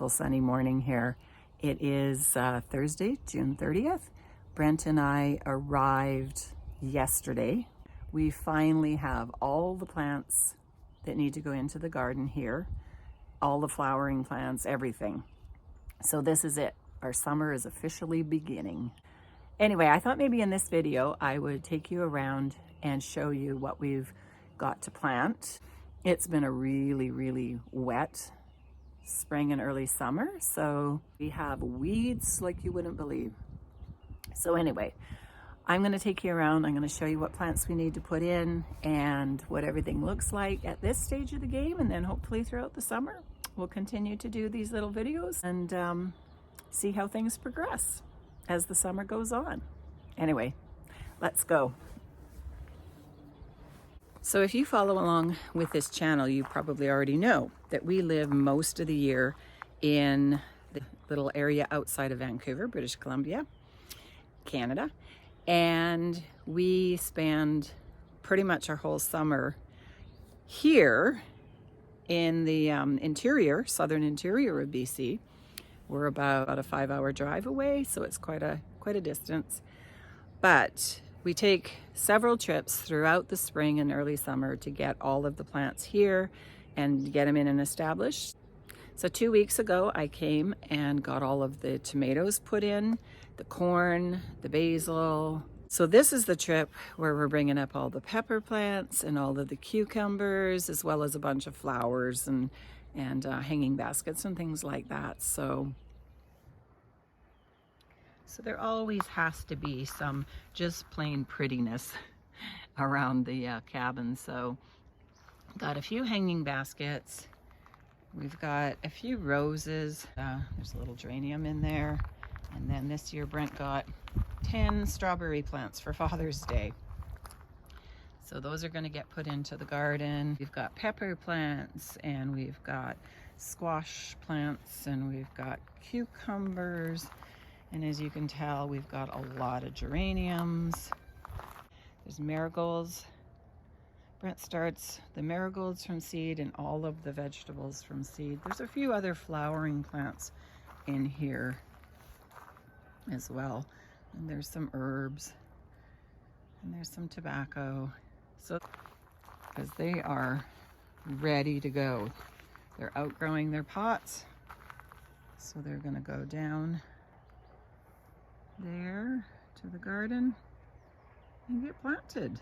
beautiful sunny morning here. It is Thursday, June 30th. Brent and I arrived yesterday. We finally have all the plants that need to go into the garden here, all the flowering plants, everything. So this is it. Our summer is officially beginning. Anyway, I thought maybe in this video I would take you around and show you what we've got to plant. It's been a really wet spring and early summer, so we have weeds like you wouldn't believe. So anyway, I'm going to take you around. I'm going to show you what plants we need to put in and what everything looks like at this stage of the game, and then hopefully throughout the summer we'll continue to do these little videos and see how things progress as the summer goes on. Anyway, let's go. So if you follow along with this channel, you probably already know that we live most of the year in the little area outside of Vancouver, British Columbia, Canada. And we spend pretty much our whole summer here in the southern interior of BC. We're about a 5-hour drive away, so it's quite a distance. But we take several trips throughout the spring and early summer to get all of the plants here and get them in and established. So 2 weeks ago, I came and got all of the tomatoes put in, the corn, the basil. So this is the trip where we're bringing up all the pepper plants and all of the cucumbers, as well as a bunch of flowers and hanging baskets and things like that. So there always has to be some just plain prettiness around the cabin. So got a few hanging baskets. We've got a few roses. There's a little geranium in there. And then this year Brent got 10 strawberry plants for Father's Day. So those are going to get put into the garden. We've got pepper plants, and we've got squash plants, and we've got cucumbers. And as you can tell, we've got a lot of geraniums. There's marigolds. Brent starts the marigolds from seed and all of the vegetables from seed. There's a few other flowering plants in here as well. And there's some herbs. And there's some tobacco. So, because they are ready to go. They're outgrowing their pots. So they're going to go down there to the garden and get planted.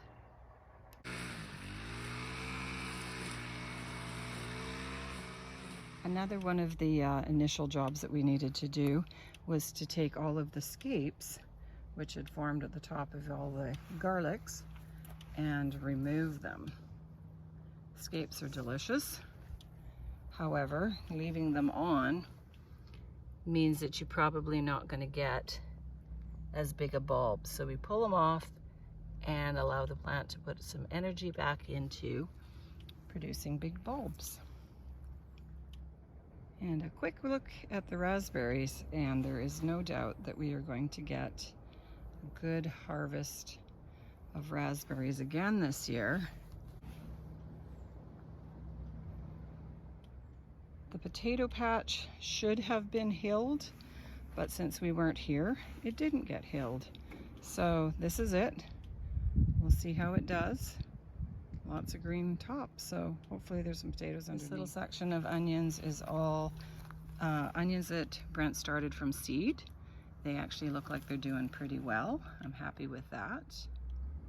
Another one of the initial jobs that we needed to do was to take all of the scapes, which had formed at the top of all the garlics, and remove them. Scapes are delicious. However, leaving them on means that you're probably not going to get as big a bulb. So we pull them off and allow the plant to put some energy back into producing big bulbs. And a quick look at the raspberries, and there is no doubt that we are going to get a good harvest of raspberries again this year. The potato patch should have been hilled, but since we weren't here, it didn't get hilled. So this is it. We'll see how it does. Lots of green tops, so hopefully there's some potatoes underneath. This little section of onions is all onions that Brent started from seed. They actually look like they're doing pretty well. I'm happy with that.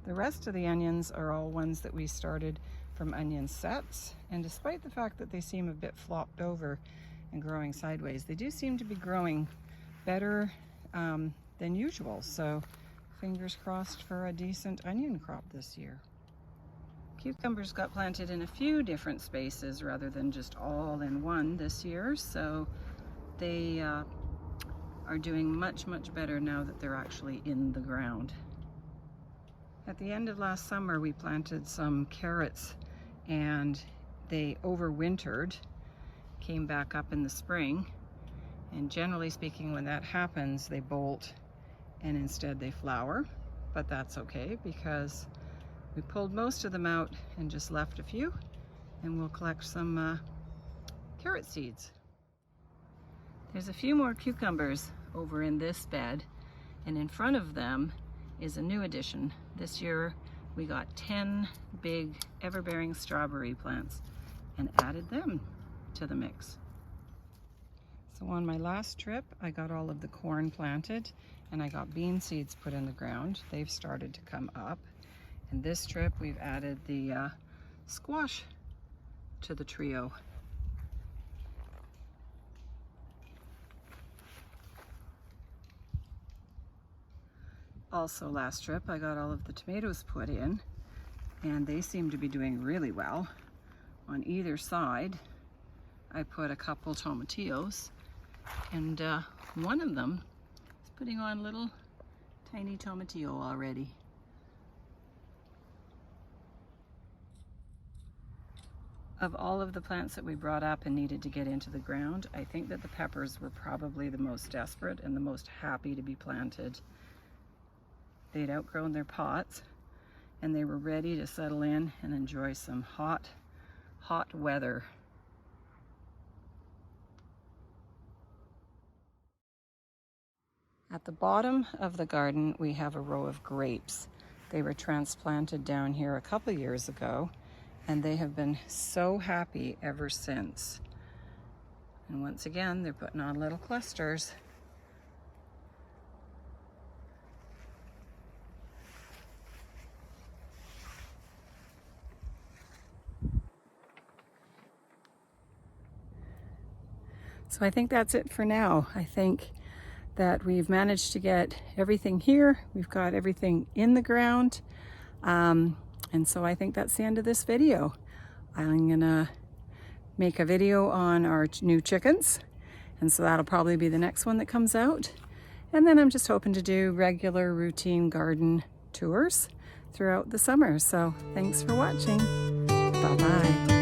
The rest of the onions are all ones that we started from onion sets, and despite the fact that they seem a bit flopped over and growing sideways, they do seem to be growing better than usual. So fingers crossed for a decent onion crop this year. Cucumbers got planted in a few different spaces rather than just all in one this year, so they are doing much better now that they're actually in the ground. At the end of last summer, we planted some carrots, and they overwintered, came back up in the spring, and generally speaking, when that happens, they bolt and instead they flower. But that's okay, because we pulled most of them out and just left a few, and we'll collect some carrot seeds. There's a few more cucumbers over in this bed, and in front of them is a new addition. This year we got 10 big ever-bearing strawberry plants and added them to the mix. So on my last trip, I got all of the corn planted and I got bean seeds put in the ground. They've started to come up. And this trip we've added the squash to the trio. Also last trip I got all of the tomatoes put in and they seem to be doing really well. On either side I put a couple tomatillos, and one of them is putting on little tiny tomatillo already. Of all of the plants that we brought up and needed to get into the ground, I think that the peppers were probably the most desperate and the most happy to be planted. They'd outgrown their pots and they were ready to settle in and enjoy some hot weather. At the bottom of the garden we have a row of grapes. They were transplanted down here a couple years ago and they have been so happy ever since. And once again they're putting on little clusters. So I think that's it for now. I think that we've managed to get everything here. We've got everything in the ground. And so I think that's the end of this video. I'm gonna make a video on our new chickens. And so that'll probably be the next one that comes out. And then I'm just hoping to do regular routine garden tours throughout the summer. So thanks for watching. Bye-bye.